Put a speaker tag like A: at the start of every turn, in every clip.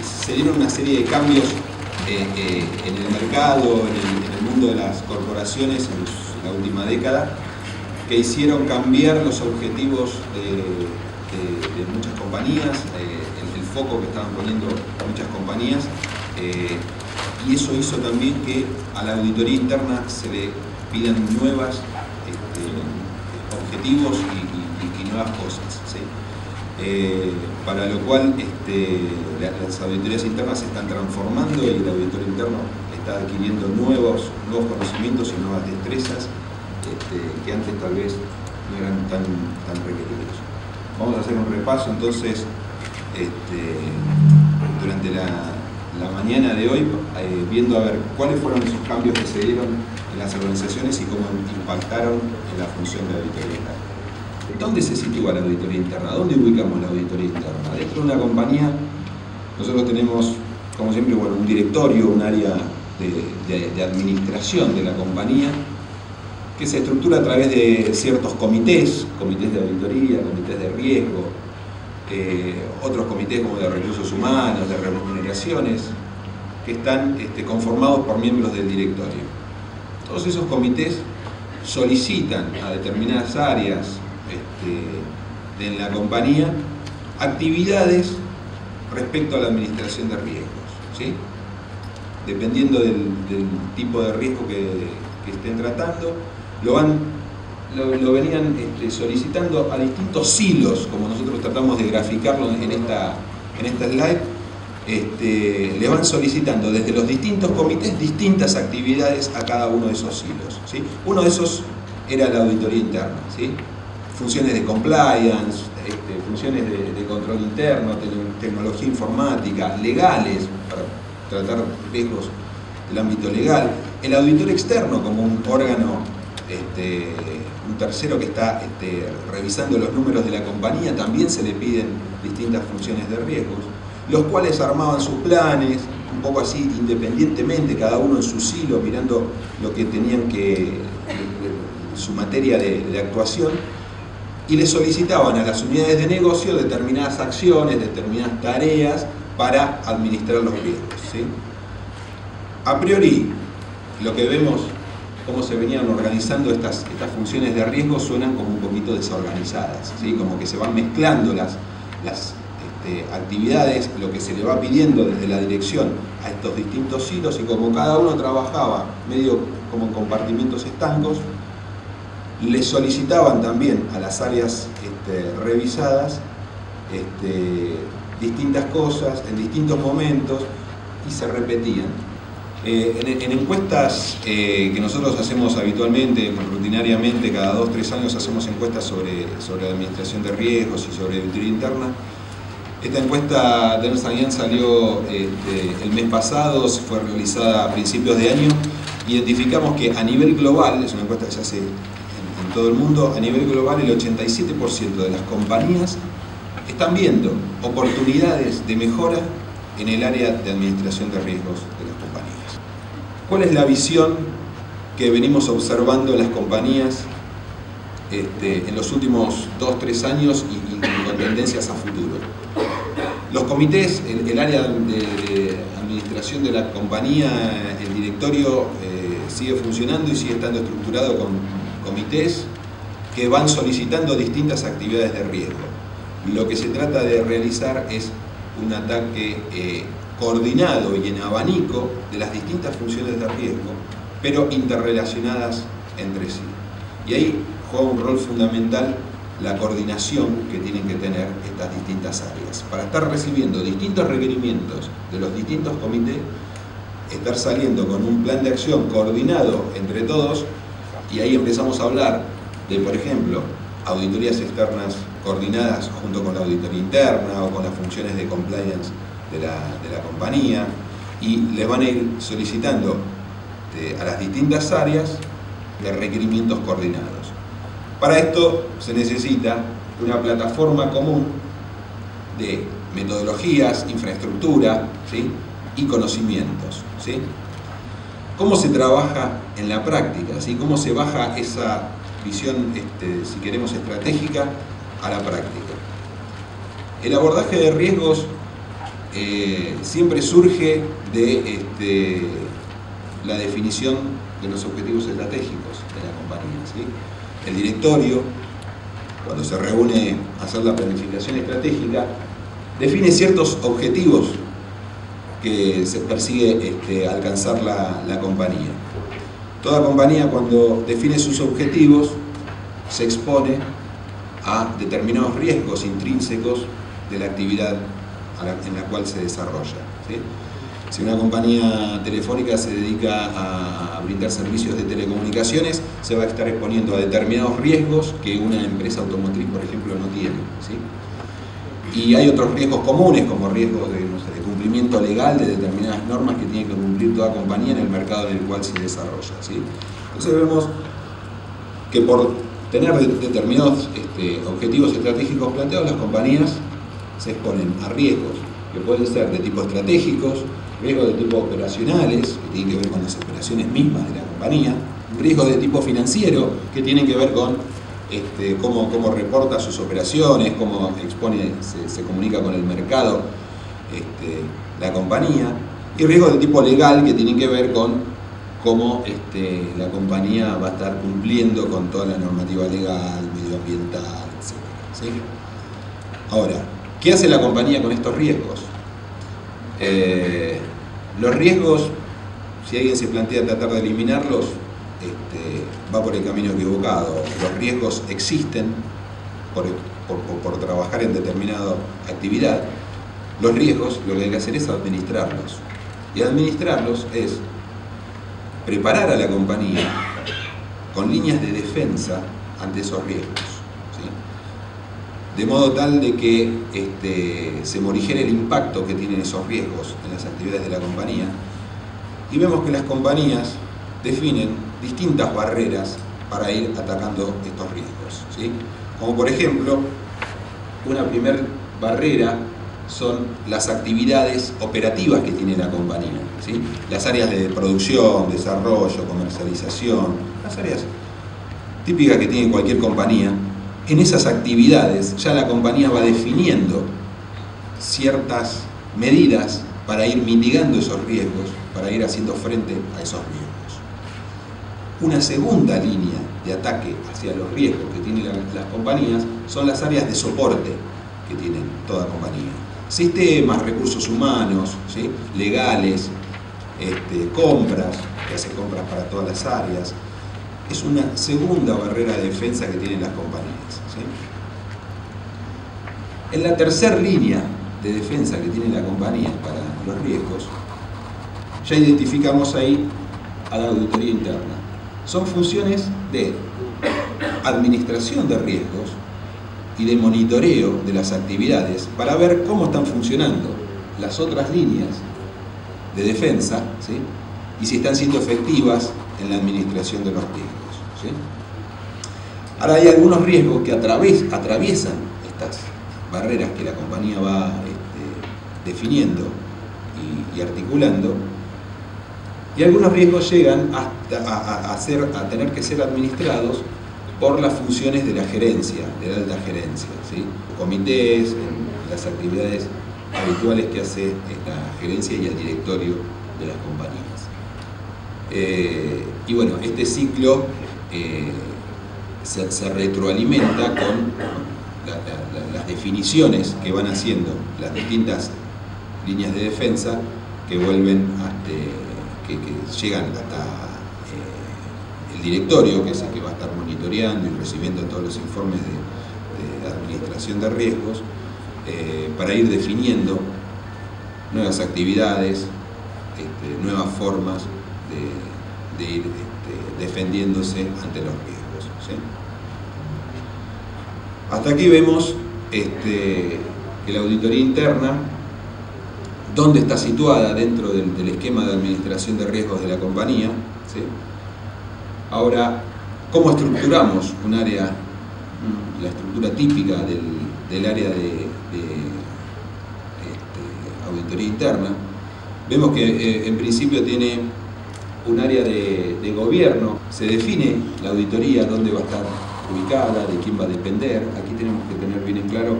A: se dieron una serie de cambios en el mercado, en el mundo de las corporaciones en la última década, que hicieron cambiar los objetivos de muchas compañías, el foco que estaban poniendo muchas compañías, y eso hizo también que a la auditoría interna se le pidan nuevos objetivos y nuevas cosas, ¿sí? Para lo cual las auditorías internas se están transformando y el auditor interno está adquiriendo nuevos conocimientos y nuevas destrezas que antes tal vez no eran tan requeridos. Vamos a hacer un repaso entonces durante la mañana de hoy, viendo a ver cuáles fueron esos cambios que se dieron en las organizaciones y cómo impactaron en la función de auditoría interna. ¿Dónde se sitúa la auditoría interna? ¿Dónde ubicamos la auditoría interna? Dentro de una compañía, nosotros tenemos, como siempre, bueno, un directorio, un área de administración de la compañía, que se estructura a través de ciertos comités de auditoría, comités de riesgo, otros comités como de recursos humanos, de remuneraciones, que están conformados por miembros del directorio. Todos esos comités solicitan a determinadas áreas en la compañía actividades respecto a la administración de riesgos, ¿sí? Dependiendo del tipo de riesgo que estén tratando, lo venían solicitando a distintos silos, como nosotros tratamos de graficarlo en esta slide. Le van solicitando desde los distintos comités distintas actividades a cada uno de esos silos, ¿sí? Uno de esos era la auditoría interna, ¿sí? Funciones de compliance, funciones de control interno, tecnología informática, legales, para tratar riesgos del ámbito legal. El auditor externo como un órgano, un tercero que está revisando los números de la compañía, también se le piden distintas funciones de riesgos, los cuales armaban sus planes, un poco así independientemente, cada uno en su silo, mirando lo que tenían su materia de actuación, y le solicitaban a las unidades de negocio determinadas acciones, determinadas tareas para administrar los riesgos, ¿sí? A priori, lo que vemos, cómo se venían organizando estas funciones de riesgo, suenan como un poquito desorganizadas, ¿sí? Como que se van mezclando las actividades, lo que se le va pidiendo desde la dirección a estos distintos hilos, y como cada uno trabajaba medio como en compartimentos estancos, le solicitaban también a las áreas revisadas distintas cosas en distintos momentos y se repetían. En encuestas que nosotros hacemos habitualmente, rutinariamente, cada 2 o 3 años hacemos encuestas sobre la administración de riesgos y sobre auditoría interna. Esta encuesta de Ernst & Young salió el mes pasado, fue realizada a principios de año. Identificamos que a nivel global, es una encuesta que se hace en todo el mundo, a nivel global el 87% de las compañías están viendo oportunidades de mejora en el área de administración de riesgos de las compañías. ¿Cuál es la visión que venimos observando en las compañías en los últimos 2 o 3 años y con tendencias a futuro? Los comités, el área de administración de la compañía, el directorio sigue funcionando y sigue estando estructurado con comités que van solicitando distintas actividades de riesgo. Lo que se trata de realizar es un ataque coordinado y en abanico de las distintas funciones de riesgo, pero interrelacionadas entre sí. Y ahí juega un rol fundamental la coordinación que tienen que tener estas distintas áreas. Para estar recibiendo distintos requerimientos de los distintos comités, estar saliendo con un plan de acción coordinado entre todos, y ahí empezamos a hablar de, por ejemplo, auditorías externas coordinadas junto con la auditoría interna o con las funciones de compliance de la compañía, y les van a ir solicitando a las distintas áreas de requerimientos coordinados. Para esto se necesita una plataforma común de metodologías, infraestructura, ¿sí? Y conocimientos, ¿sí? ¿Cómo se trabaja en la práctica, ¿sí? ¿Cómo se baja esa visión, si queremos, estratégica a la práctica? El abordaje de riesgos siempre surge de la definición de los objetivos estratégicos de la compañía, ¿sí? El directorio, cuando se reúne a hacer la planificación estratégica, define ciertos objetivos que se persigue alcanzar la compañía. Toda compañía, cuando define sus objetivos, se expone a determinados riesgos intrínsecos de la actividad en la cual se desarrolla, ¿sí? Si una compañía telefónica se dedica a brindar servicios de telecomunicaciones, se va a estar exponiendo a determinados riesgos que una empresa automotriz, por ejemplo, no tiene, ¿sí? Y hay otros riesgos comunes, como riesgos de cumplimiento legal de determinadas normas que tiene que cumplir toda compañía en el mercado en el cual se desarrolla, ¿sí? Entonces vemos que por tener determinados objetivos estratégicos planteados, las compañías se exponen a riesgos que pueden ser de tipo estratégicos, riesgos de tipo operacionales, que tienen que ver con las operaciones mismas de la compañía, riesgos de tipo financiero, que tienen que ver con cómo reporta sus operaciones, cómo expone, se comunica con el mercado la compañía, y riesgos de tipo legal, que tienen que ver con cómo la compañía va a estar cumpliendo con toda la normativa legal, medioambiental, etc., ¿sí? Ahora, ¿qué hace la compañía con estos riesgos? Los riesgos, si alguien se plantea tratar de eliminarlos, va por el camino equivocado. Los riesgos existen por trabajar en determinada actividad. Los riesgos, lo que hay que hacer es administrarlos. Y administrarlos es preparar a la compañía con líneas de defensa ante esos riesgos, ¿sí? De modo tal de que se morigere el impacto que tienen esos riesgos en las actividades de la compañía. Y vemos que las compañías definen distintas barreras para ir atacando estos riesgos, ¿sí? Como por ejemplo, una primera barrera son las actividades operativas que tiene la compañía, ¿sí? Las áreas de producción, desarrollo, comercialización, las áreas típicas que tiene cualquier compañía. En esas actividades ya la compañía va definiendo ciertas medidas para ir mitigando esos riesgos, para ir haciendo frente a esos riesgos. Una segunda línea de ataque hacia los riesgos que tienen las compañías son las áreas de soporte que tienen toda compañía. Sistemas, recursos humanos, ¿sí? Legales, compras, que hace compras para todas las áreas. Es una segunda barrera de defensa que tienen las compañías, ¿sí? En la tercera línea de defensa que tiene la compañía para los riesgos, ya identificamos ahí a la auditoría interna. Son funciones de administración de riesgos y de monitoreo de las actividades para ver cómo están funcionando las otras líneas de defensa, ¿sí? Y si están siendo efectivas en la administración de los riesgos, ¿sí? Ahora hay algunos riesgos que atraviesan estas barreras que la compañía va definiendo y articulando, y algunos riesgos llegan a tener que ser administrados por las funciones de la gerencia, de la alta gerencia, ¿sí? Comités, en las actividades habituales que hace la gerencia y el directorio de las compañías. Y bueno, este ciclo se retroalimenta con las definiciones que van haciendo las distintas líneas de defensa que vuelven que llegan hasta el directorio, que es el que va a estar monitoreando y recibiendo todos los informes de administración de riesgos, para ir definiendo nuevas actividades, nuevas formas de ir defendiéndose ante los riesgos, ¿sí? Hasta aquí vemos que la auditoría interna, dónde está situada dentro del esquema de administración de riesgos de la compañía, ¿sí? Ahora, ¿cómo estructuramos un área, la estructura típica del área de auditoría interna? Vemos que en principio tiene un área de gobierno, se define la auditoría, dónde va a estar ubicada, de quién va a depender. Aquí tenemos que tener bien en claro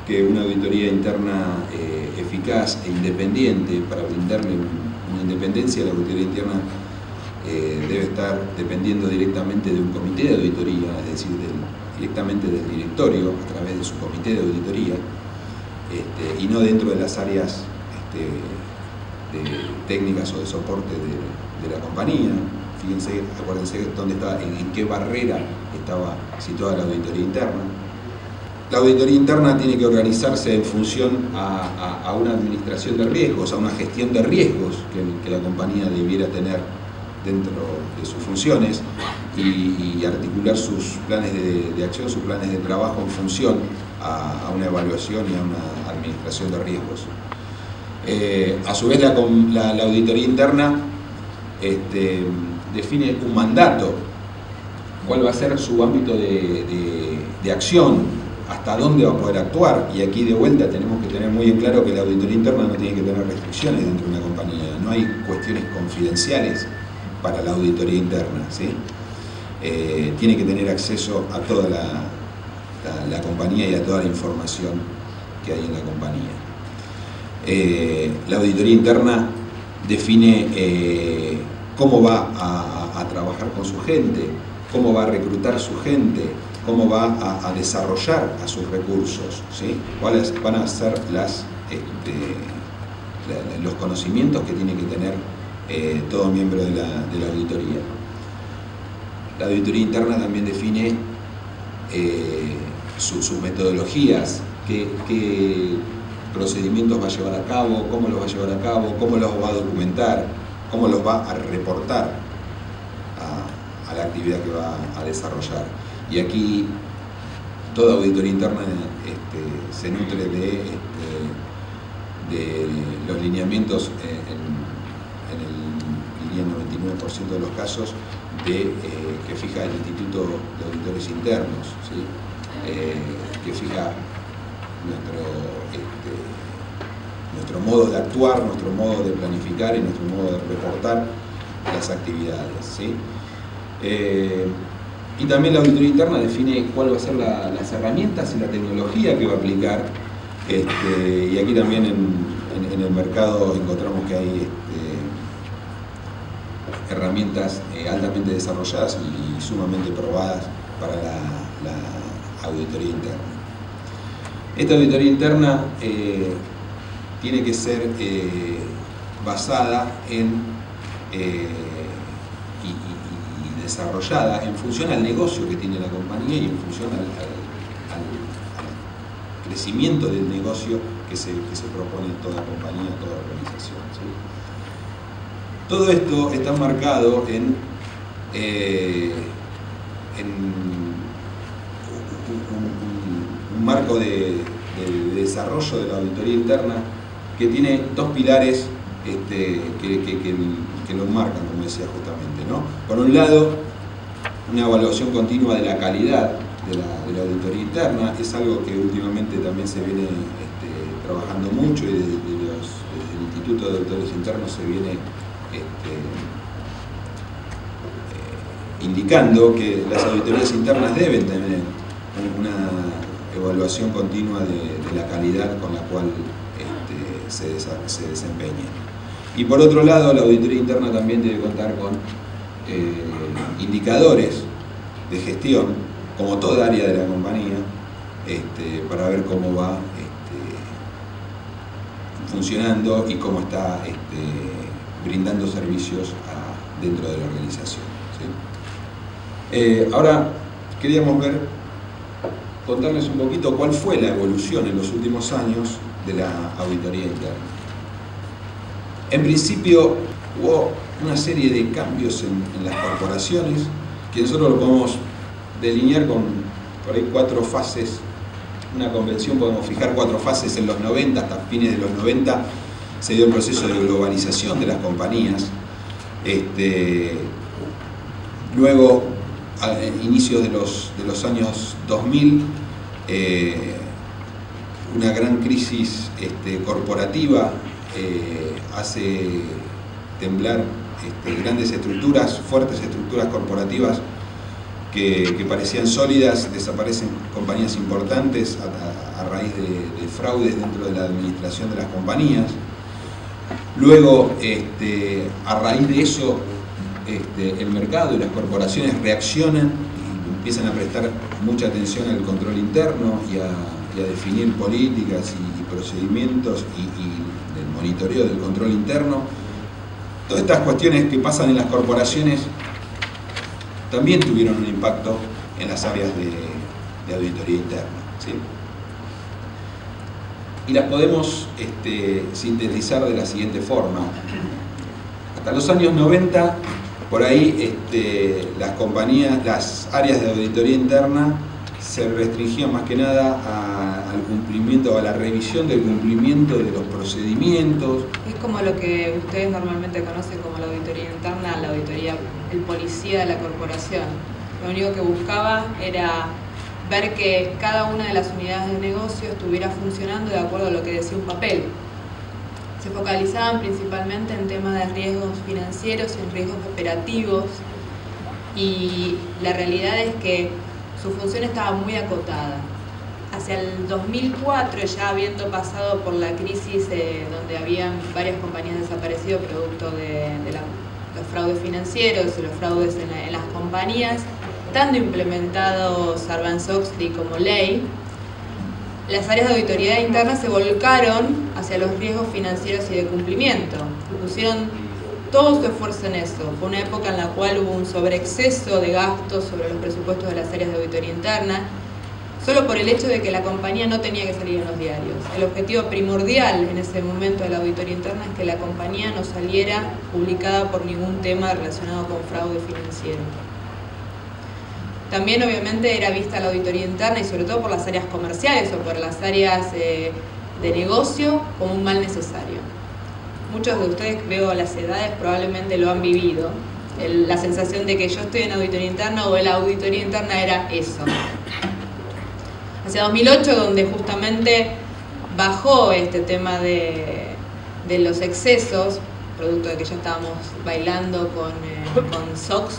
A: que una auditoría interna eficaz e independiente, para brindarle una independencia a la auditoría interna, debe estar dependiendo directamente de un comité de auditoría, es decir, directamente del directorio a través de su comité de auditoría, y no dentro de las áreas de técnicas o de soporte de la compañía. Fíjense, acuérdense dónde está, en qué barrera estaba situada la auditoría interna. La auditoría interna tiene que organizarse en función a una administración de riesgos, a una gestión de riesgos que la compañía debiera tener dentro de sus funciones y articular sus planes de acción, sus planes de trabajo en función a una evaluación y a una administración de riesgos. A su vez, la auditoría interna define un mandato, cuál va a ser su ámbito de acción, hasta dónde va a poder actuar, y aquí de vuelta tenemos que tener muy en claro que la auditoría interna no tiene que tener restricciones dentro de una compañía, no hay cuestiones confidenciales para la auditoría interna, ¿sí? Tiene que tener acceso a toda la compañía y a toda la información que hay en la compañía. La auditoría interna define cómo va a trabajar con su gente, cómo va a reclutar su gente, cómo va a desarrollar a sus recursos, ¿sí? Cuáles van a ser los conocimientos que tiene que tener todo miembro de la auditoría. La auditoría interna también define sus metodologías, qué procedimientos va a llevar a cabo, cómo los va a llevar a cabo, cómo los va a documentar, cómo los va a reportar a la actividad que va a desarrollar. Y aquí toda auditoría interna se nutre de los lineamientos en el 99% de los casos que fija el Instituto de Auditores Internos, ¿sí? Que fija nuestro modo de actuar, nuestro modo de planificar y nuestro modo de reportar las actividades, ¿sí? Y también la auditoría interna define cuál va a ser las herramientas y la tecnología que va a aplicar, y aquí también en el mercado encontramos que hay herramientas altamente desarrolladas y sumamente probadas para la auditoría interna. Esta auditoría interna tiene que ser basada y desarrollada en función al negocio que tiene la compañía y en función al crecimiento del negocio que se propone toda compañía, toda organización, ¿sí? Todo esto está marcado en un marco de desarrollo de la auditoría interna que tiene dos pilares que lo marcan, como decía justamente, ¿no? Por un lado, una evaluación continua de la calidad de la auditoría interna, es algo que últimamente también se viene trabajando mucho, y desde el Instituto de Auditores Internos se viene indicando que las auditorías internas deben tener una evaluación continua de la calidad con la cual se desempeñan. Y por otro lado, la auditoría interna también debe contar con indicadores de gestión, como toda área de la compañía, para ver cómo va funcionando y cómo está brindando servicios dentro de la organización, ¿sí? Ahora queríamos contarles un poquito cuál fue la evolución en los últimos años de la auditoría interna. En principio hubo una serie de cambios en las corporaciones que nosotros lo podemos delinear con por ahí 4 fases. Una convención podemos fijar 4 fases en los 90, hasta fines de los 90 se dio el proceso de globalización de las compañías. Luego, a inicios de los años 2000, una gran crisis corporativa hace temblar grandes estructuras, fuertes estructuras corporativas que parecían sólidas, desaparecen compañías importantes a raíz de fraudes dentro de la administración de las compañías. Luego, a raíz de eso, el mercado y las corporaciones reaccionan y empiezan a prestar mucha atención al control interno y a definir políticas y procedimientos y el monitoreo del control interno. Todas estas cuestiones que pasan en las corporaciones también tuvieron un impacto en las áreas de auditoría interna, ¿sí? Y las podemos sintetizar de la siguiente forma. Hasta los años 90, por ahí las compañías, las áreas de auditoría interna se restringían más que nada al cumplimiento, a la revisión del cumplimiento de los procedimientos.
B: Es como lo que ustedes normalmente conocen como la auditoría interna, la auditoría, el policía de la corporación. Lo único que buscaba era ver que cada una de las unidades de negocio estuviera funcionando de acuerdo a lo que decía un papel. Se focalizaban principalmente en temas de riesgos financieros y en riesgos operativos, y la realidad es que su función estaba muy acotada. Hacia el 2004, ya habiendo pasado por la crisis donde habían varias compañías desaparecidas producto de los fraudes financieros y los fraudes en las compañías, estando implementado Sarbanes-Oxley como ley, las áreas de auditoría interna se volcaron hacia los riesgos financieros y de cumplimiento. Pusieron todo su esfuerzo en eso. Fue una época en la cual hubo un sobreexceso de gastos sobre los presupuestos de las áreas de auditoría interna, solo por el hecho de que la compañía no tenía que salir en los diarios. El objetivo primordial en ese momento de la auditoría interna es que la compañía no saliera publicada por ningún tema relacionado con fraude financiero. También obviamente era vista la auditoría interna, y sobre todo por las áreas comerciales o por las áreas de negocio, como un mal necesario. Muchos de ustedes, veo las edades, probablemente lo han vivido. La sensación de que yo estoy en auditoría interna o la auditoría interna era eso. Hacia 2008, donde justamente bajó este tema de los excesos, producto de que ya estábamos bailando con SOX,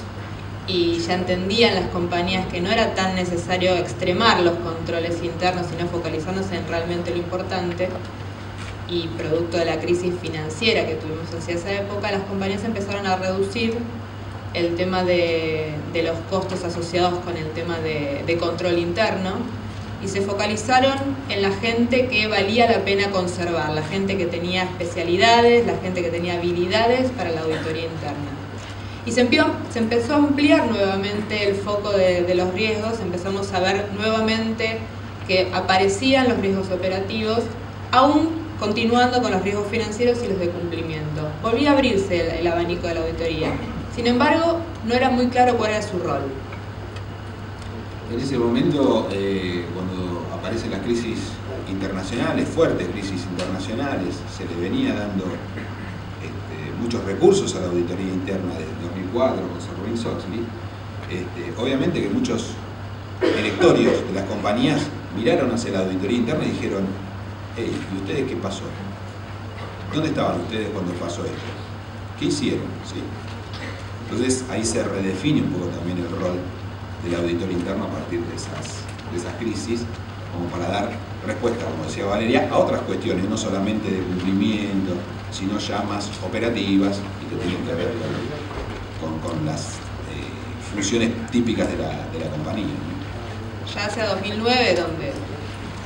B: y ya entendían las compañías que no era tan necesario extremar los controles internos, sino focalizarnos en realmente lo importante, y producto de la crisis financiera que tuvimos hacia esa época, las compañías empezaron a reducir el tema de los costos asociados con el tema de control interno, y se focalizaron en la gente que valía la pena conservar, la gente que tenía especialidades, la gente que tenía habilidades para la auditoría interna. Y se empezó a ampliar nuevamente el foco de los riesgos. Empezamos a ver nuevamente que aparecían los riesgos operativos, aún continuando con los riesgos financieros y los de cumplimiento. Volvía a abrirse el abanico de la auditoría. Sin embargo, no era muy claro cuál era su rol.
A: En ese momento, cuando aparecen las crisis internacionales, fuertes crisis internacionales, se le venía dando muchos recursos a la auditoría interna desde 2004 con Sarbanes-Oxley. Obviamente que muchos directorios de las compañías miraron hacia la auditoría interna y dijeron: hey, ¿y ustedes qué pasó? ¿Dónde estaban ustedes cuando pasó esto? ¿Qué hicieron? ¿Sí? Entonces ahí se redefine un poco también el rol del auditor interno a partir de esas crisis, como para dar respuesta, como decía Valeria, a otras cuestiones, no solamente de cumplimiento, sino ya más operativas y que tienen que ver con las funciones típicas de la compañía, ¿no?
B: Ya hacia 2009, donde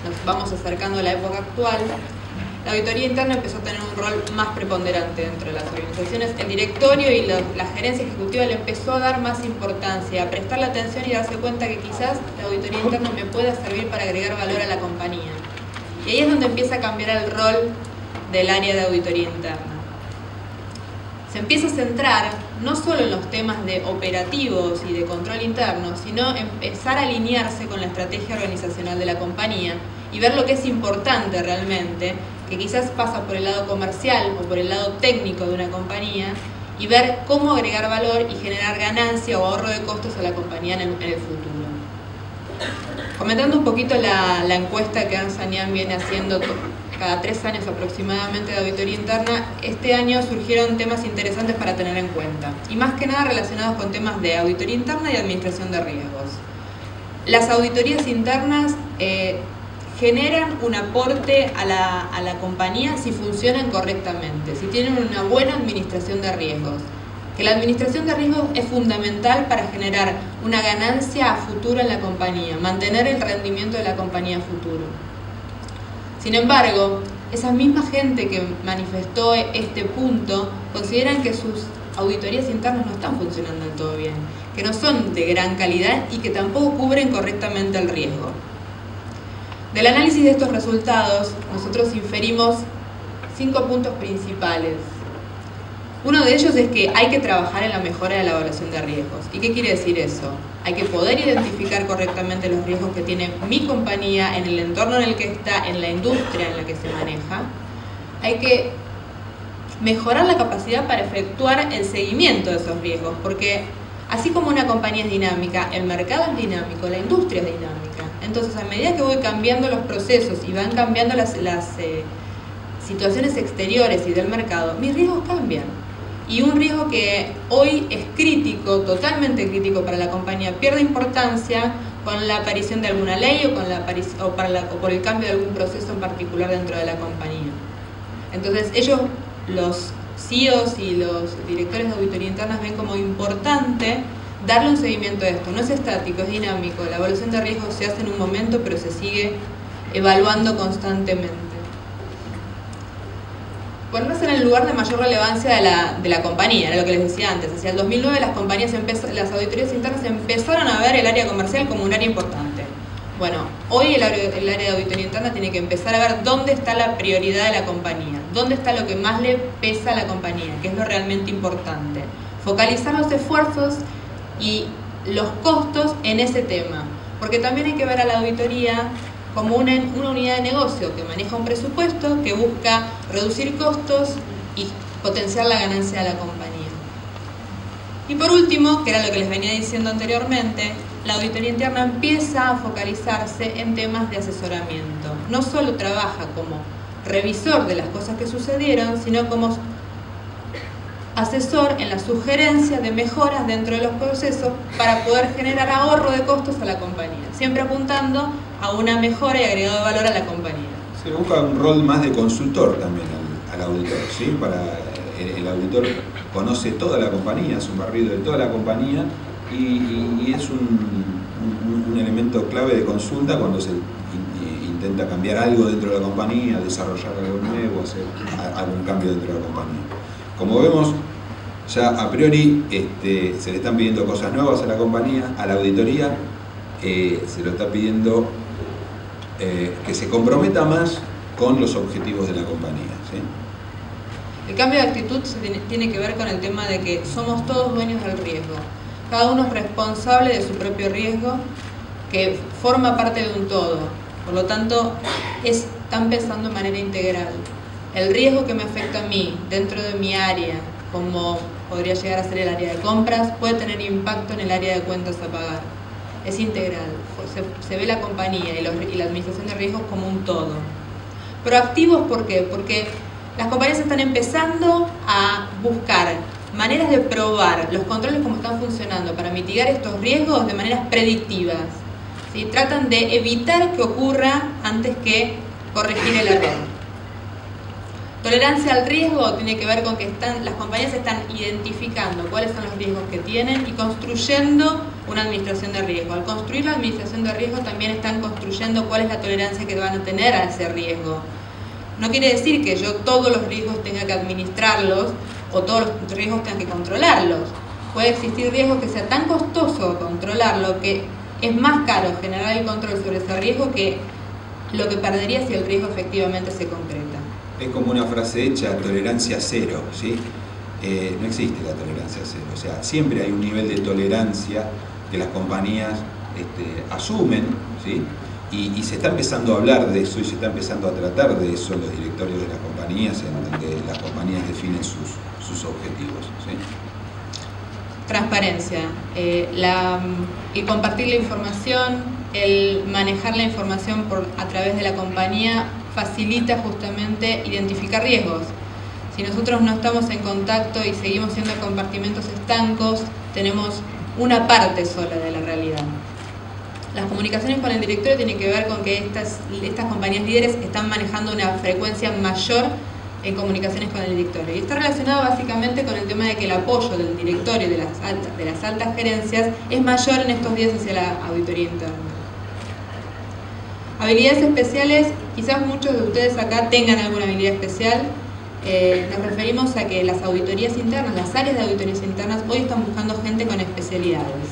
B: nos vamos acercando a la época actual, la auditoría interna empezó a tener un rol más preponderante dentro de las organizaciones. El directorio y la gerencia ejecutiva le empezó a dar más importancia, a prestarle atención y darse cuenta que quizás la auditoría interna me pueda servir para agregar valor a la compañía. Y ahí es donde empieza a cambiar el rol del área de auditoría interna. Se empieza a centrar no solo en los temas de operativos y de control interno, sino empezar a alinearse con la estrategia organizacional de la compañía y ver lo que es importante realmente, que quizás pasa por el lado comercial o por el lado técnico de una compañía, y ver cómo agregar valor y generar ganancia o ahorro de costos a la compañía en el futuro. Comentando un poquito la encuesta que Ernst & Young viene haciendo cada 3 años aproximadamente de auditoría interna, este año surgieron temas interesantes para tener en cuenta, y más que nada relacionados con temas de auditoría interna y administración de riesgos. Las auditorías internas generan un aporte a la compañía si funcionan correctamente, si tienen una buena administración de riesgos. Que la administración de riesgos es fundamental para generar una ganancia a futuro en la compañía, mantener el rendimiento de la compañía a futuro. Sin embargo, esa misma gente que manifestó este punto consideran que sus auditorías internas no están funcionando del todo bien, que no son de gran calidad y que tampoco cubren correctamente el riesgo. Del análisis de estos resultados, nosotros inferimos 5 puntos principales. Uno de ellos es que hay que trabajar en la mejora de la evaluación de riesgos. ¿Y qué quiere decir eso? Hay que poder identificar correctamente los riesgos que tiene mi compañía en el entorno en el que está, en la industria en la que se maneja. Hay que mejorar la capacidad para efectuar el seguimiento de esos riesgos, porque así como una compañía es dinámica, el mercado es dinámico, la industria es dinámica. Entonces, a medida que voy cambiando los procesos y van cambiando las situaciones exteriores y del mercado, mis riesgos cambian. Y un riesgo que hoy es crítico, totalmente crítico para la compañía, pierde importancia con la aparición de alguna ley o por el cambio de algún proceso en particular dentro de la compañía. Entonces ellos, los CEOs y los directores de auditoría internas, ven como importante darle un seguimiento a esto. No es estático, es dinámico. La evaluación de riesgos se hace en un momento, pero se sigue evaluando constantemente. Ponerse en el lugar de mayor relevancia de la compañía, era lo que les decía antes. Hacia el 2009 las auditorías internas empezaron a ver el área comercial como un área importante. Bueno, hoy el área de auditoría interna tiene que empezar a ver dónde está la prioridad de la compañía, dónde está lo que más le pesa a la compañía, qué es lo realmente importante. Focalizar los esfuerzos y los costos en ese tema, porque también hay que ver a la auditoría como una unidad de negocio que maneja un presupuesto, que busca reducir costos y potenciar la ganancia de la compañía. Y por último, que era lo que les venía diciendo anteriormente, la auditoría interna empieza a focalizarse en temas de asesoramiento. No solo trabaja como revisor de las cosas que sucedieron, sino como asesor en la sugerencia de mejoras dentro de los procesos para poder generar ahorro de costos a la compañía, siempre apuntando a una mejora y agregado de valor a la compañía.
A: Se busca un rol más de consultor también al auditor, ¿sí? El auditor conoce toda la compañía, es un barrido de toda la compañía y es un elemento clave de consulta cuando se intenta cambiar algo dentro de la compañía, desarrollar algo nuevo, hacer algún cambio dentro de la compañía. Como vemos, ya a priori se le están pidiendo cosas nuevas a la compañía, a la auditoría se lo está pidiendo que se comprometa más con los objetivos de la compañía, ¿sí?
B: El cambio de actitud tiene que ver con el tema de que somos todos dueños del riesgo. Cada uno es responsable de su propio riesgo, que forma parte de un todo. Por lo tanto, están pensando de manera integral. El riesgo que me afecta a mí dentro de mi área, como podría llegar a ser el área de compras, puede tener impacto en el área de cuentas a pagar. Es integral. Se ve la compañía y la administración de riesgos como un todo. Proactivos, ¿por qué? Porque las compañías están empezando a buscar maneras de probar los controles como están funcionando para mitigar estos riesgos de maneras predictivas. ¿Sí? Tratan de evitar que ocurra antes que corregir el error. Tolerancia al riesgo tiene que ver con que las compañías están identificando cuáles son los riesgos que tienen y construyendo una administración de riesgo. Al construir la administración de riesgo también están construyendo cuál es la tolerancia que van a tener a ese riesgo. No quiere decir que yo todos los riesgos tenga que administrarlos o todos los riesgos tenga que controlarlos. Puede existir riesgo que sea tan costoso controlarlo que es más caro generar el control sobre ese riesgo que lo que perdería si el riesgo efectivamente se concreta.
A: Es como una frase hecha, tolerancia cero, ¿sí? No existe la tolerancia cero, o sea, siempre hay un nivel de tolerancia que las compañías asumen, ¿sí? Y se está empezando a hablar de eso y se está empezando a tratar de eso en los directorios de las compañías, en donde las compañías definen sus objetivos, ¿sí?
B: Transparencia, el compartir la información, el manejar la información a través de la compañía facilita justamente identificar riesgos. Si nosotros no estamos en contacto y seguimos siendo compartimentos estancos, tenemos una parte sola de la realidad. Las comunicaciones con el directorio tienen que ver con que estas compañías líderes están manejando una frecuencia mayor en comunicaciones con el directorio. Y está relacionado básicamente con el tema de que el apoyo del directorio y de las altas gerencias es mayor en estos días hacia la auditoría interna. Habilidades especiales, quizás muchos de ustedes acá tengan alguna habilidad especial. Nos referimos a que las auditorías internas, las áreas de auditorías internas, hoy están buscando gente con especialidades.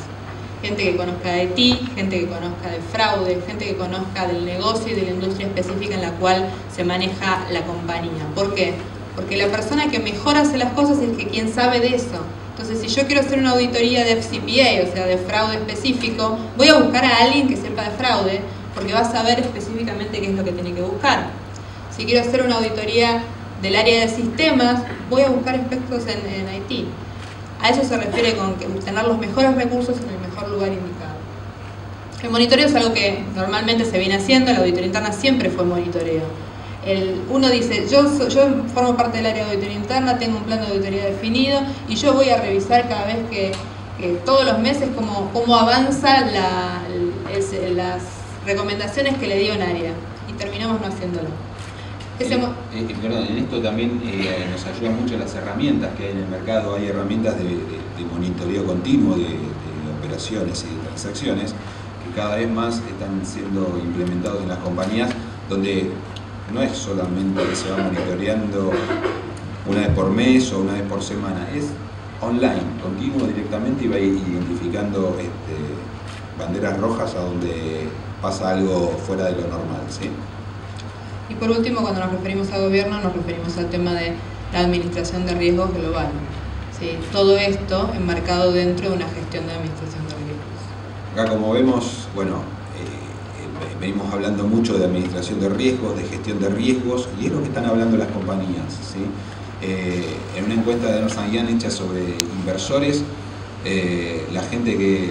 B: Gente que conozca de TIC, gente que conozca de fraude, gente que conozca del negocio y de la industria específica en la cual se maneja la compañía. ¿Por qué? Porque la persona que mejor hace las cosas es que quien sabe de eso. Entonces, si yo quiero hacer una auditoría de FCPA, o sea, de fraude específico, voy a buscar a alguien que sepa de fraude, porque va a saber específicamente qué es lo que tiene que buscar. Si quiero hacer una auditoría del área de sistemas, voy a buscar expertos en IT. A eso se refiere con tener los mejores recursos en el mejor lugar indicado. El monitoreo es algo que normalmente se viene haciendo, la auditoría interna siempre fue monitoreo. Uno dice, yo formo parte del área de auditoría interna, tengo un plan de auditoría definido y yo voy a revisar cada vez que todos los meses cómo avanza las recomendaciones que le dio un área y terminamos no haciéndolo.
A: Perdón, en esto también nos ayudan mucho las herramientas que hay en el mercado. Hay herramientas de monitoreo continuo de operaciones y de transacciones que cada vez más están siendo implementados en las compañías, donde no es solamente que se va monitoreando una vez por mes o una vez por semana, es online, continuo directamente, y va identificando banderas rojas a donde pasa algo fuera de lo normal, ¿sí?
B: Y por último, cuando nos referimos a gobierno, nos referimos al tema de la administración de riesgos global. ¿Sí? Todo esto enmarcado dentro de una gestión de administración de riesgos.
A: Acá, como vemos, bueno, venimos hablando mucho de administración de riesgos, de gestión de riesgos, y es lo que están hablando las compañías, ¿sí? En una encuesta de Ernst & Young hecha sobre inversores,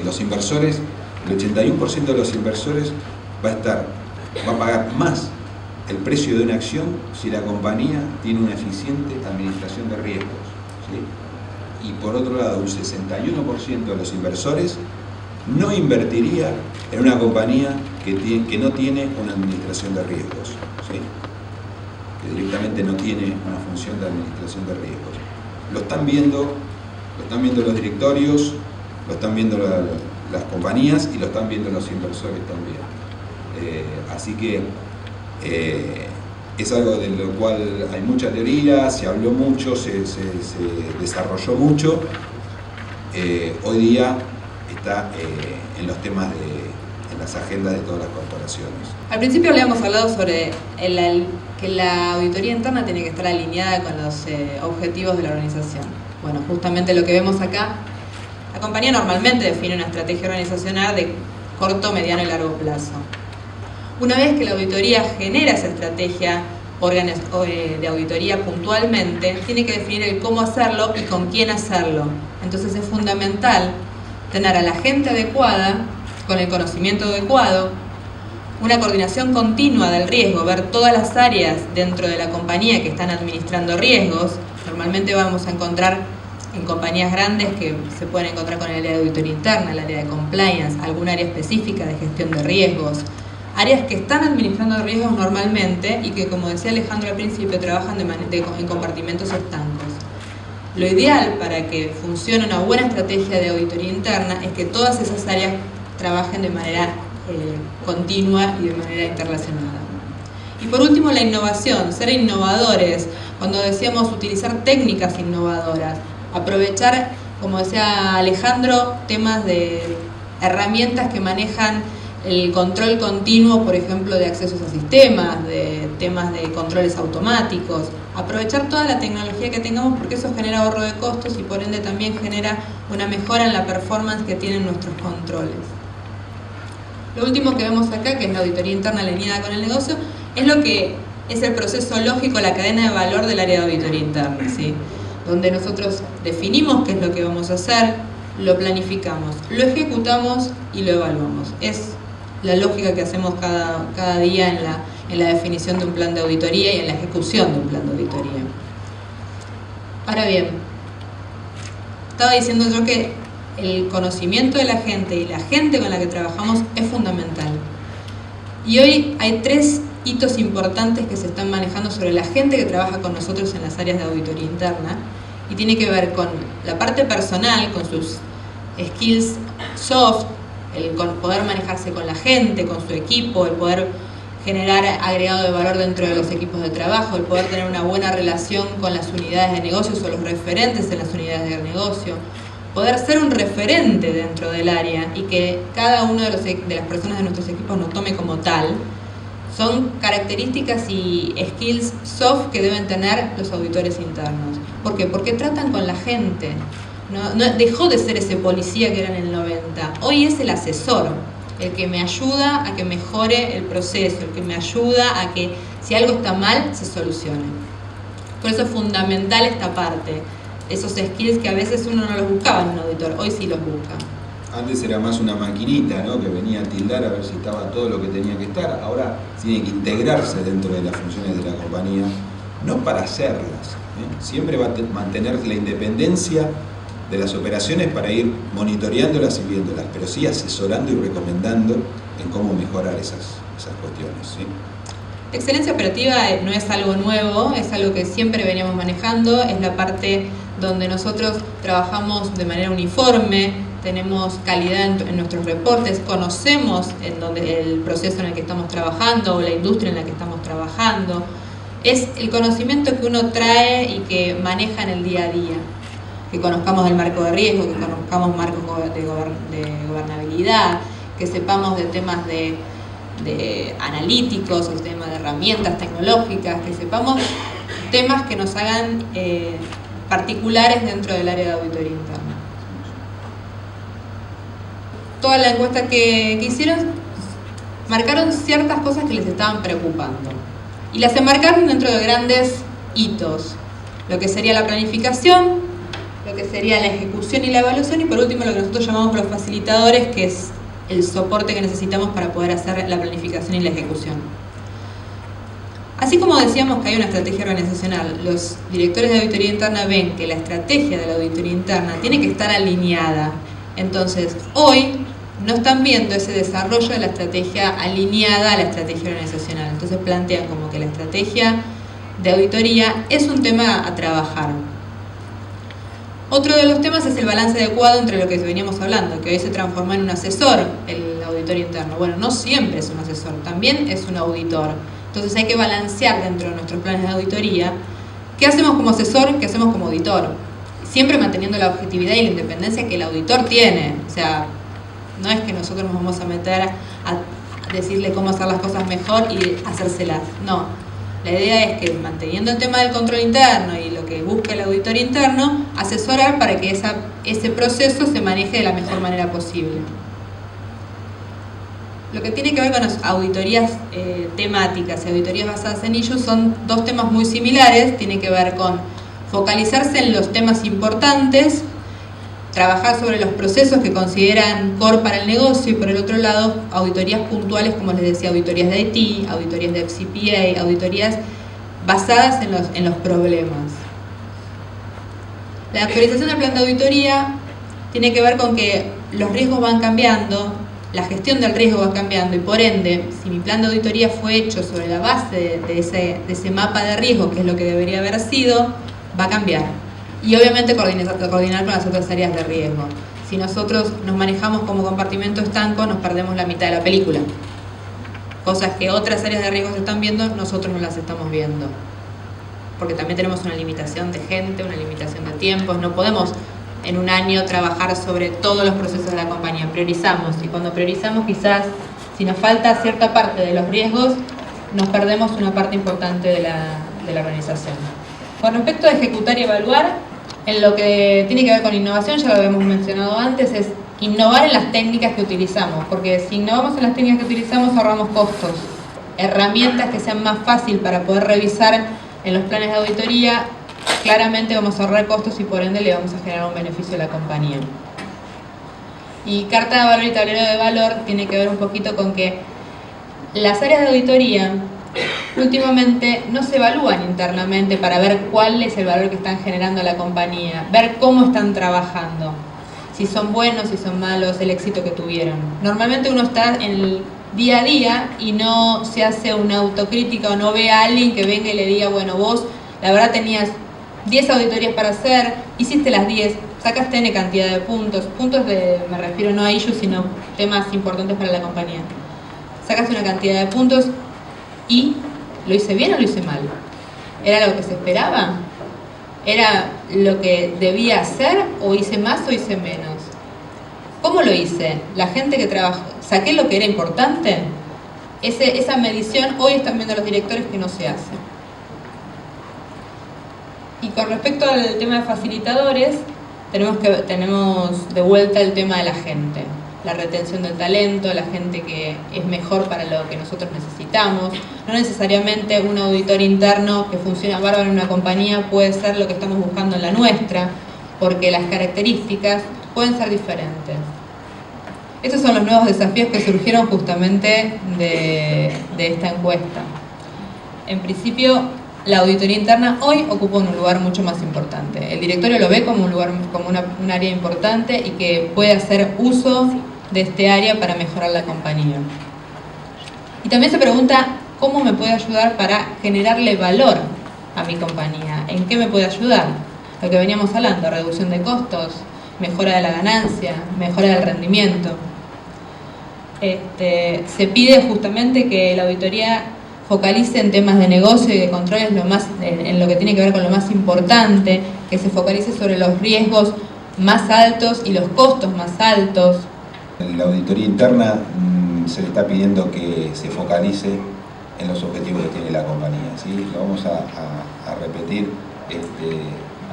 A: los inversores, el 81% de los inversores va a pagar más el precio de una acción si la compañía tiene una eficiente administración de riesgos, ¿sí? Y por otro lado, un 61% de los inversores no invertiría en una compañía que no tiene una administración de riesgos, ¿sí? Que directamente no tiene una función de administración de riesgos. Lo están viendo los directorios, lo están viendo las compañías y lo están viendo los inversores también. Así que es algo de lo cual hay mucha teoría, se habló mucho, se desarrolló mucho. Hoy día está en los temas en las agendas de todas las corporaciones.
B: Al principio habíamos hablado sobre que la auditoría interna tiene que estar alineada con los objetivos de la organización. Bueno, justamente lo que vemos acá, la compañía normalmente define una estrategia organizacional de corto, mediano y largo plazo. Una vez que la auditoría genera esa estrategia de auditoría puntualmente, tiene que definir el cómo hacerlo y con quién hacerlo. Entonces es fundamental tener a la gente adecuada, con el conocimiento adecuado, una coordinación continua del riesgo, ver todas las áreas dentro de la compañía que están administrando riesgos. Normalmente vamos a encontrar en compañías grandes que se pueden encontrar con el área de auditoría interna, el área de compliance, algún área específica de gestión de riesgos. Áreas que están administrando riesgos normalmente y que, como decía Alejandro al principio, trabajan en compartimentos estancos. Lo ideal para que funcione una buena estrategia de auditoría interna es que todas esas áreas trabajen de manera continua y de manera interrelacionada. Y por último, la innovación, ser innovadores. Cuando decíamos utilizar técnicas innovadoras, aprovechar, como decía Alejandro, temas de herramientas que manejan el control continuo, por ejemplo, de accesos a sistemas, de temas de controles automáticos, aprovechar toda la tecnología que tengamos porque eso genera ahorro de costos y por ende también genera una mejora en la performance que tienen nuestros controles. Lo último que vemos acá, que es la auditoría interna alineada con el negocio, es lo que es el proceso lógico, la cadena de valor del área de auditoría interna, ¿sí? Donde nosotros definimos qué es lo que vamos a hacer, lo planificamos, lo ejecutamos y lo evaluamos. Es la lógica que hacemos cada día en la definición de un plan de auditoría y en la ejecución de un plan de auditoría. Ahora bien, estaba diciendo yo que el conocimiento de la gente y la gente con la que trabajamos es fundamental. Y hoy hay 3 hitos importantes que se están manejando sobre la gente que trabaja con nosotros en las áreas de auditoría interna, y tiene que ver con la parte personal, con sus skills soft, el poder manejarse con la gente, con su equipo, el poder generar agregado de valor dentro de los equipos de trabajo, el poder tener una buena relación con las unidades de negocios o los referentes en las unidades de negocio, poder ser un referente dentro del área y que cada uno de las personas de nuestros equipos nos tome como tal, son características y skills soft que deben tener los auditores internos. ¿Por qué? Porque tratan con la gente. No dejó de ser ese policía que era en el 90. Hoy es el asesor, el que me ayuda a que mejore el proceso, el que me ayuda a que si algo está mal, se solucione. Por eso es fundamental esta parte. Esos skills que a veces uno no los buscaba en un auditor, hoy sí los busca.
A: Antes era más una maquinita, ¿no?, que venía a tildar a ver si estaba todo lo que tenía que estar. Ahora tiene que integrarse dentro de las funciones de la compañía, no para hacerlas, ¿eh? Siempre va a mantener la independencia de las operaciones para ir monitoreándolas y viéndolas, pero sí asesorando y recomendando en cómo mejorar esas cuestiones, ¿sí?
B: Excelencia operativa no es algo nuevo, es algo que siempre veníamos manejando, es la parte donde nosotros trabajamos de manera uniforme, tenemos calidad en nuestros reportes, conocemos el proceso en el que estamos trabajando o la industria en la que estamos trabajando. Es el conocimiento que uno trae y que maneja en el día a día. Que conozcamos el marco de riesgo, que conozcamos marcos de gobernabilidad, que sepamos de temas de analíticos, o temas de herramientas tecnológicas, que sepamos temas que nos hagan particulares dentro del área de auditoría interna. Toda la encuesta que hicieron marcaron ciertas cosas que les estaban preocupando y las enmarcaron dentro de grandes hitos, lo que sería la planificación, lo que sería la ejecución y la evaluación, y por último lo que nosotros llamamos los facilitadores, que es el soporte que necesitamos para poder hacer la planificación y la ejecución. Así como decíamos que hay una estrategia organizacional, los directores de auditoría interna ven que la estrategia de la auditoría interna tiene que estar alineada. Entonces, hoy no están viendo ese desarrollo de la estrategia alineada a la estrategia organizacional. Entonces plantean como que la estrategia de auditoría es un tema a trabajar. Otro de los temas es el balance adecuado entre lo que veníamos hablando, que hoy se transformó en un asesor, el auditor interno. Bueno, no siempre es un asesor, también es un auditor. Entonces hay que balancear dentro de nuestros planes de auditoría qué hacemos como asesor, qué hacemos como auditor. Siempre manteniendo la objetividad y la independencia que el auditor tiene. O sea, no es que nosotros nos vamos a meter a decirle cómo hacer las cosas mejor y hacérselas. No. La idea es que, manteniendo el tema del control interno y lo que busca el auditor interno, asesorar para que ese proceso se maneje de la mejor manera posible. Lo que tiene que ver con las auditorías temáticas y auditorías basadas en issues son 2 temas muy similares. Tiene que ver con focalizarse en los temas importantes, trabajar sobre los procesos que consideran core para el negocio, y por el otro lado, auditorías puntuales, como les decía, auditorías de IT, auditorías de FCPA, auditorías basadas en los problemas. La actualización del plan de auditoría tiene que ver con que los riesgos van cambiando, la gestión del riesgo va cambiando, y por ende, si mi plan de auditoría fue hecho sobre la base de ese mapa de riesgo, que es lo que debería haber sido, va a cambiar. Y obviamente coordinar con las otras áreas de riesgo. Si nosotros nos manejamos como compartimento estanco, nos perdemos la mitad de la película. Cosas que otras áreas de riesgo se están viendo, nosotros no las estamos viendo. Porque también tenemos una limitación de gente, una limitación de tiempos. No podemos en un año trabajar sobre todos los procesos de la compañía. Priorizamos, y cuando priorizamos, quizás si nos falta cierta parte de los riesgos, nos perdemos una parte importante de la organización. Con respecto a ejecutar y evaluar, en lo que tiene que ver con innovación, ya lo habíamos mencionado antes, es innovar en las técnicas que utilizamos, porque si innovamos en las técnicas que utilizamos, ahorramos costos. Herramientas que sean más fácil para poder revisar en los planes de auditoría, claramente vamos a ahorrar costos y por ende le vamos a generar un beneficio a la compañía. Y carta de valor y tablero de valor tiene que ver un poquito con que las áreas de auditoría últimamente no se evalúan internamente para ver cuál es el valor que están generando a la compañía, ver cómo están trabajando, si son buenos, si son malos, el éxito que tuvieron. Normalmente uno está en el día a día y no se hace una autocrítica o no ve a alguien que venga y le diga, bueno, vos la verdad tenías 10 auditorías para hacer, hiciste las 10, sacaste N cantidad de puntos, me refiero no a issues, sino temas importantes para la compañía. Sacaste una cantidad de puntos y ¿lo hice bien o lo hice mal? ¿Era lo que se esperaba? ¿Era lo que debía hacer o hice más o hice menos? ¿Cómo lo hice? La gente que trabajó, ¿saqué lo que era importante? Esa medición hoy están viendo los directores que no se hace. Y con respecto al tema de facilitadores, tenemos de vuelta el tema de la gente. La retención del talento, la gente que es mejor para lo que nosotros necesitamos. No necesariamente un auditor interno que funciona bárbaro en una compañía puede ser lo que estamos buscando en la nuestra, porque las características pueden ser diferentes. Estos son los nuevos desafíos que surgieron justamente de esta encuesta. En principio, la auditoría interna hoy ocupa un lugar mucho más importante. El directorio lo ve como un área importante y que puede hacer uso de este área para mejorar la compañía. Y también se pregunta cómo me puede ayudar para generarle valor a mi compañía. ¿En qué me puede ayudar? Lo que veníamos hablando, reducción de costos, mejora de la ganancia, mejora del rendimiento. Se pide justamente que la auditoría focalice en temas de negocio y de controles en lo que tiene que ver con lo más importante, que se focalice sobre los riesgos más altos y los costos más altos.
A: En la auditoría interna se le está pidiendo que se focalice en los objetivos que tiene la compañía, ¿sí? Lo vamos a repetir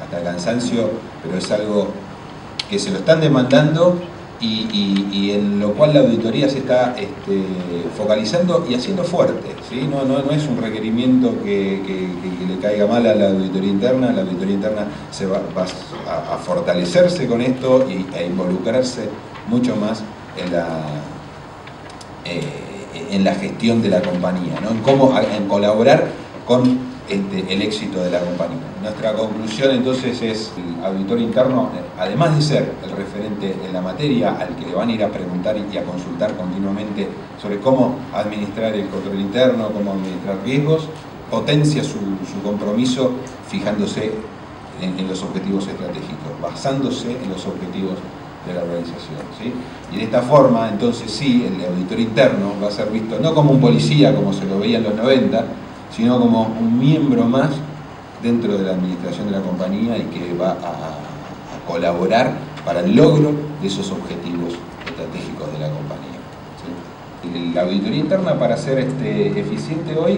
A: hasta el cansancio, pero es algo que se lo están demandando y en lo cual la auditoría se está focalizando y haciendo fuerte, ¿sí? No es un requerimiento que le caiga mal a la auditoría interna. La auditoría interna se va a fortalecerse con esto e involucrarse mucho más en la gestión de la compañía, ¿no? En colaborar con el éxito de la compañía. Nuestra conclusión entonces es: el auditor interno, además de ser el referente en la materia al que le van a ir a preguntar y a consultar continuamente sobre cómo administrar el control interno, cómo administrar riesgos, potencia su compromiso fijándose en los objetivos estratégicos, basándose en los objetivos de la organización, ¿sí? Y de esta forma, entonces sí, el auditor interno va a ser visto no como un policía como se lo veía en los 90, sino como un miembro más dentro de la administración de la compañía y que va a colaborar para el logro de esos objetivos estratégicos de la compañía, ¿sí? La auditoría interna, para ser eficiente hoy,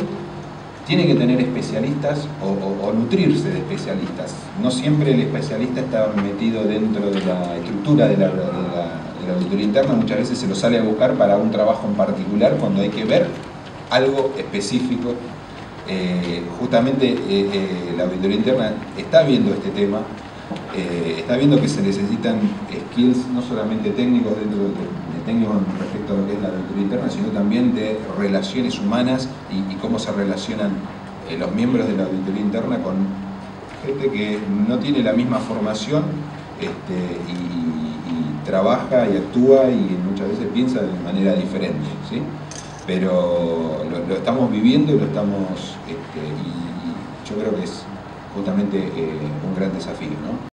A: tiene que tener especialistas o nutrirse de especialistas. No siempre el especialista está metido dentro de la estructura de la auditoría interna. Muchas veces se lo sale a buscar para un trabajo en particular cuando hay que ver algo específico. Justamente la auditoría interna está viendo este tema, está viendo que se necesitan skills no solamente técnicos técnicos respecto a lo que es la auditoría interna, sino también de relaciones humanas y cómo se relacionan los miembros de la auditoría interna con gente que no tiene la misma formación y trabaja y actúa y muchas veces piensa de manera diferente, ¿sí? Pero lo estamos viviendo y lo estamos y yo creo que es justamente un gran desafío, ¿no?